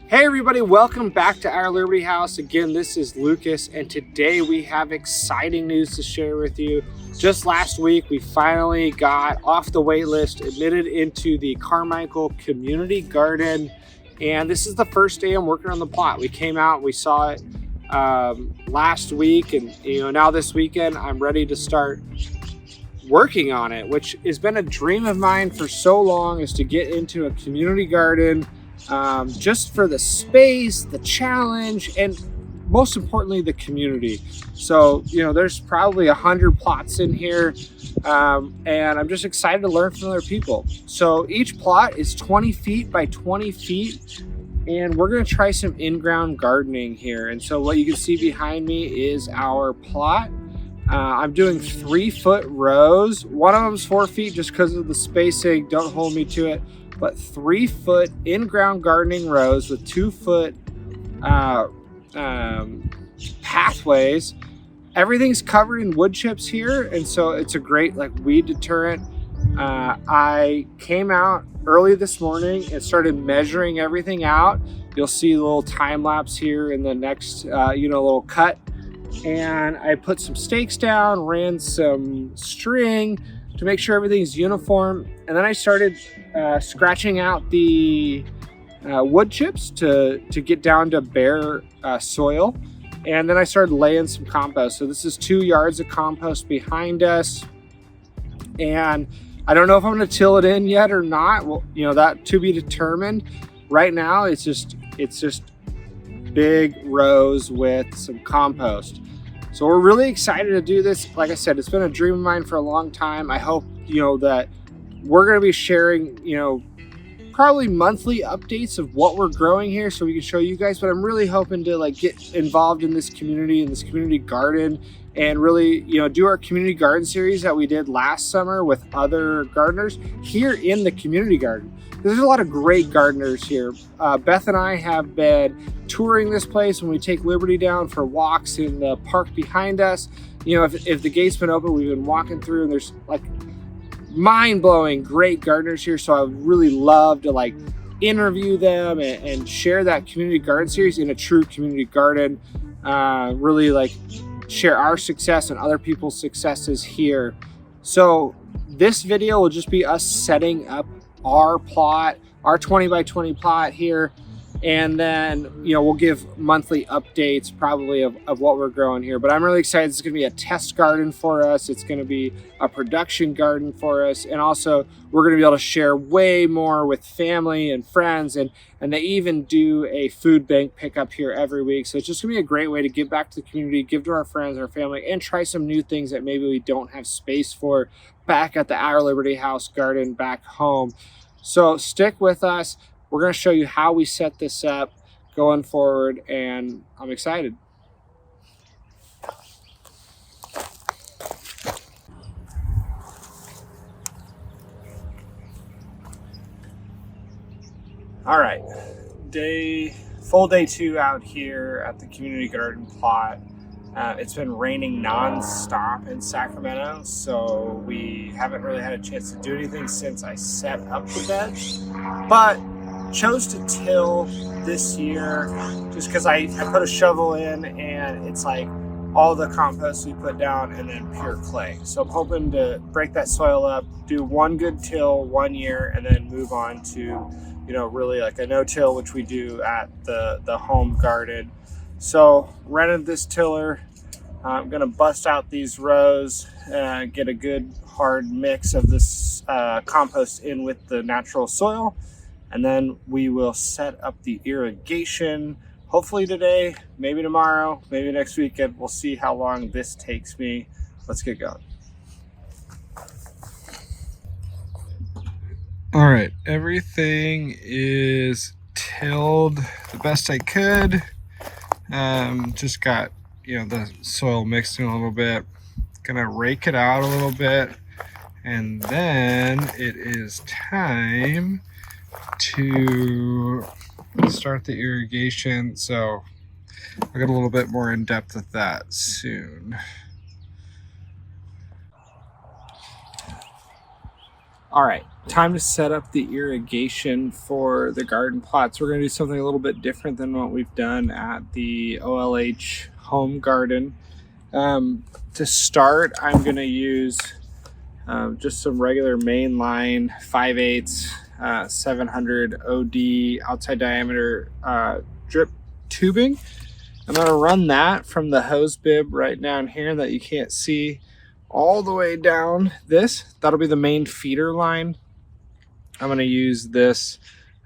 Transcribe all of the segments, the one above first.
Hey everybody, welcome back to our Liberty House. Again, this is Lucas, and today we have exciting news to share with you. Just last week, we finally got off the wait list, admitted into the Carmichael Community Garden, and this is the first day I'm working on the plot. We came out, we saw it last week, and now this weekend I'm ready to start working on it, which has been a dream of mine for so long, is to get into a community garden. Just for the space, the challenge, and most importantly, the community. So, there's probably 100 plots in here, and I'm just excited to learn from other people. So each plot is 20 feet by 20 feet, and we're going to try some in-ground gardening here. And so what you can see behind me is our plot. I'm doing 3-foot rows. One of them is 4 feet just because of the spacing. Don't hold me to it. But 3-foot in-ground gardening rows with 2-foot pathways. Everything's covered in wood chips here, and so it's a great weed deterrent. I came out early this morning and started measuring everything out. You'll see a little time lapse here in the next little cut. And I put some stakes down, ran some string to make sure everything's uniform, and then I started scratching out the wood chips to get down to bare soil, and then I started laying some compost. So this is 2 yards of compost behind us, and I don't know if I'm going to till it in yet or not. Well, that to be determined. Right now, it's just big rows with some compost. So we're really excited to do this. Like I said, it's been a dream of mine for a long time. I hope, that we're going to be sharing, probably monthly updates of what we're growing here so we can show you guys. But I'm really hoping to get involved in this community garden, and really, do our community garden series that we did last summer with other gardeners here in the community garden. There's a lot of great gardeners here. Beth and I have been touring this place when we take Liberty down for walks in the park behind us. If the gate's been open, we've been walking through, and there's mind-blowing great gardeners here. So I would really love to interview them and share that community garden series in a true community garden. Really share our success and other people's successes here. So this video will just be us setting up our plot, our 20 by 20 plot here, and then we'll give monthly updates probably of what we're growing here. But I'm really excited. It's going to be a test garden for us. It's going to be a production garden for us, and also we're going to be able to share way more with family and friends, and they even do a food bank pickup here every week. So it's just going to be a great way to give back to the community, give to our friends, our family, and try some new things that maybe we don't have space for back at the Our Liberty House garden back home. So stick with us. We're going to show you how we set this up going forward, and I'm excited. All right, full day 2 out here at the community garden plot. It's been raining non-stop in Sacramento, so we haven't really had a chance to do anything since I set up the bed, but chose to till this year just because I put a shovel in, and it's all the compost we put down and then pure clay. So I'm hoping to break that soil up, do one good till 1 year, and then move on to really a no-till, which we do at the home garden. So rented this tiller. I'm gonna bust out these rows, get a good hard mix of this compost in with the natural soil, and then we will set up the irrigation, hopefully today, maybe tomorrow, maybe next weekend. We'll see how long this takes me. Let's get going. All right, everything is tilled the best I could. Just got the soil mixed in a little bit. Gonna rake it out a little bit, and then it is time to start the irrigation. So I'll get a little bit more in depth with that soon. All right, time to set up the irrigation for the garden plots. We're going to do something a little bit different than what we've done at the OLH home garden. To start, I'm going to use just some regular mainline 5/8 700 OD outside diameter drip tubing. I'm going to run that from the hose bib right down here that you can't see all the way down this. That'll be the main feeder line. I'm going to use this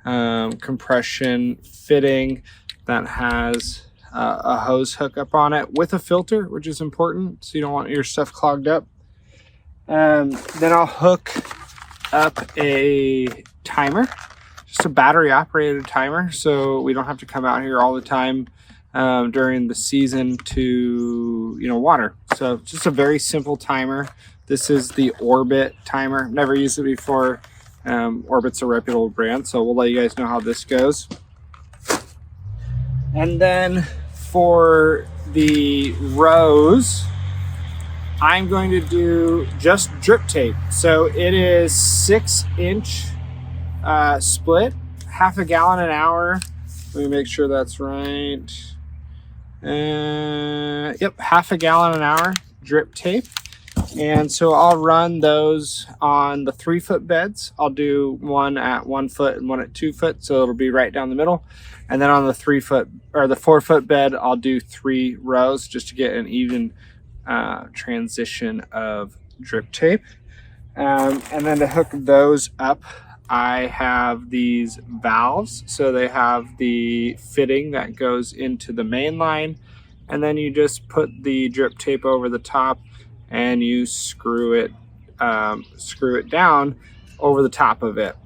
compression fitting that has a hose hookup on it with a filter, which is important, so you don't want your stuff clogged up. Then I'll hook up a timer, just a battery operated timer, so we don't have to come out here all the time during the season to water. So just a very simple timer. This is the Orbit timer. Never used it before. Orbit's a reputable brand, so we'll let you guys know how this goes. And then for the rows, I'm going to do just drip tape. So it is 6-inch split, half a gallon an hour. Let me make sure that's right. Yep, half a gallon an hour drip tape. And so I'll run those on the 3-foot beds. I'll do one at 1 foot and one at 2 foot, so it'll be right down the middle. And then on the 3-foot or the 4-foot bed, I'll do 3 rows just to get an even transition of drip tape. And then to hook those up, I have these valves. So they have the fitting that goes into the main line, and then you just put the drip tape over the top and you screw it down over the top of it.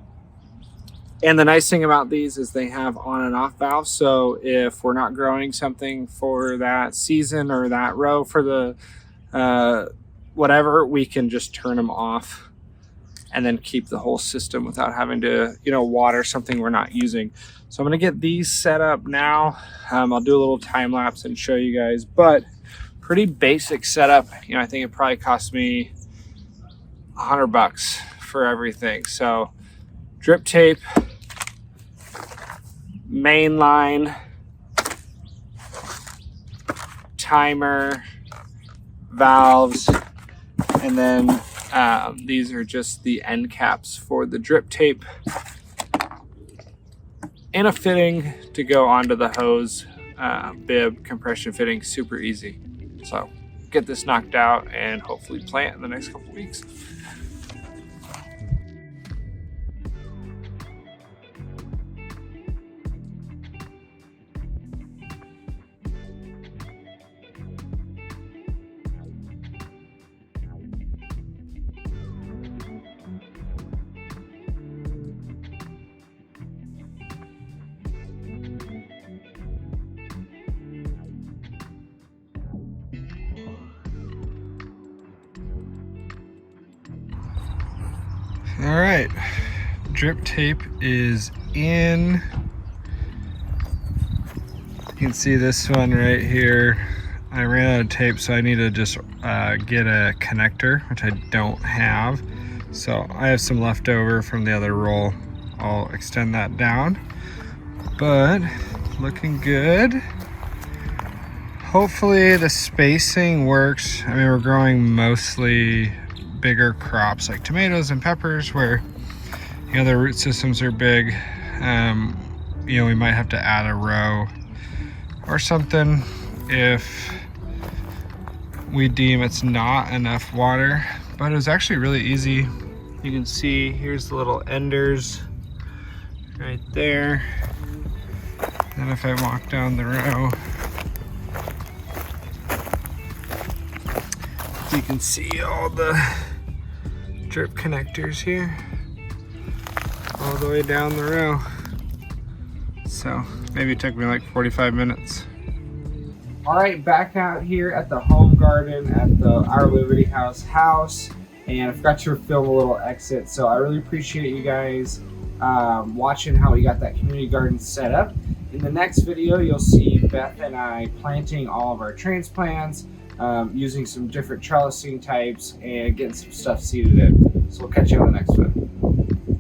And the nice thing about these is they have on and off valves. So if we're not growing something for that season or that row for the whatever, we can just turn them off and then keep the whole system without having to, water something we're not using. So I'm gonna get these set up now. I'll do a little time lapse and show you guys, but pretty basic setup. I think it probably cost me $100 for everything. So drip tape, main line, timer, valves, and then these are just the end caps for the drip tape and a fitting to go onto the hose bib compression fitting. Super easy. So get this knocked out and hopefully plant in the next couple weeks. All right, drip tape is in. You can see this one right here. I ran out of tape, so I need to just get a connector, which I don't have. So I have some leftover from the other roll. I'll extend that down, but looking good. Hopefully the spacing works. I mean, we're growing mostly bigger crops like tomatoes and peppers where the root systems are big. We might have to add a row or something if we deem it's not enough water, but it was actually really easy. You can see here's the little enders right there, and if I walk down the row, you can see all the drip connectors here all the way down the row. So maybe it took me like 45 minutes. All right, back out here at the home garden at our Liberty House, and I forgot to film a little exit. So I really appreciate you guys watching how we got that community garden set up. In the next video, you'll see Beth and I planting all of our transplants, using some different trellising types and getting some stuff seeded in. So we'll catch you on the next one.